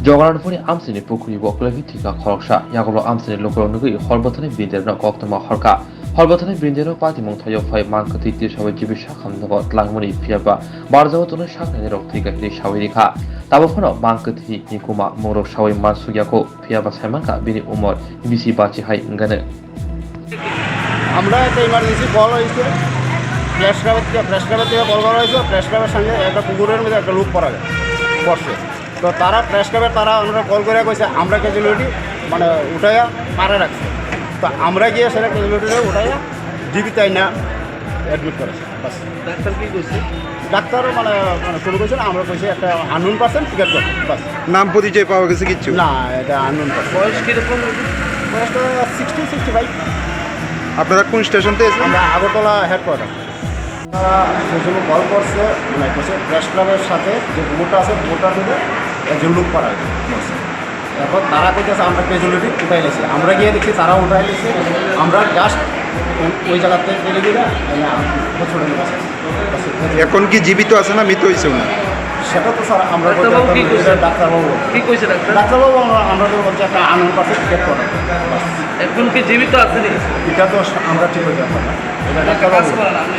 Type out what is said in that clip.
जगारानफोरनि आमसिनि पुखुरि बकलागि थिका खरकसा यागलो आमसिनि लोकरनगै हरबथानि बिन्देरना कक्तमा हरका हरबथानि बिन्देरो party मंथायो phi मानखति तिरसावै जिबिसा खामदगो tlangmani फियाबा बारजाव तनो साखनानि रक थिका हि सावैरिखा ताबफनो मानखति निकुमा मोरो सावै मानसुयाको फियाबा साइमानका बिनि उमर बिसि बाचि हाइ इंगानो আমরা একটা ইমার্জেন্সি কল হয়েছে প্রেস ক্লাবের থেকে কল করা হয়েছে। প্রেস ক্লাবের সঙ্গে একটা পুকুরের মধ্যে একটা লোক পড়ছে। তো তারা প্রেস ক্লাবের আমরা কল করে কইছে আমরা ক্যাজুয়ালিটি মানে উঠাইয়া পারে রাখছে। তো আমরা গিয়ে সেটা ক্যাজুয়ালিটিটা উঠাইয়া জীবিত না অ্যাডমিট করেছে। বাস ডাক্তার কি কইছে? ডাক্তার মানে শুরু করছে না, আমরা কইছি একটা আননোন পার্সন টিকেট করছে। বাস নাম পরিচয় পাওয়া গেছে কিছু না, এটা আননোন পার্সন। বয়স কিরকম? বয়সটা 60-65। আপনারা কোন স্টেশন থেকে এসেছেন? আমরা আগরতলা হেডকোয়ার্টার। তারা সেজন্য কল করছে মানে করছে প্রেস ক্লাবের সাথে যে বোটটা আছে বোটটার থেকে একজন লোক পাড়া করছে। এখন তারা কইতেছে আমরা ক্যাজুয়ালিটি উঠাই নিয়েছি। আমরা গিয়ে দেখছি তারা উঠাই নিয়েছে। আমরা জাস্ট ওই জায়গাতে ফেলে দিয়ে হসপিটালে গেছে। এখন কি জীবিত আছে না মৃত হয়েছে উনি? সেটা তো স্যার আমরা ডাক্তারবাবু কি কইছে? ডাক্তারবাবু কি কইছে ডাক্তার? ডাক্তারবাবু আমরা তো বলছি একটা আনন্দ পাশে টিকেট করা। এখন কি জীবিত আছে নি? এটা তো আমরা ঠিক হয়ে যাবো না, এটা একটা কাজ ডাক্তারবাবু। করেন, আপনি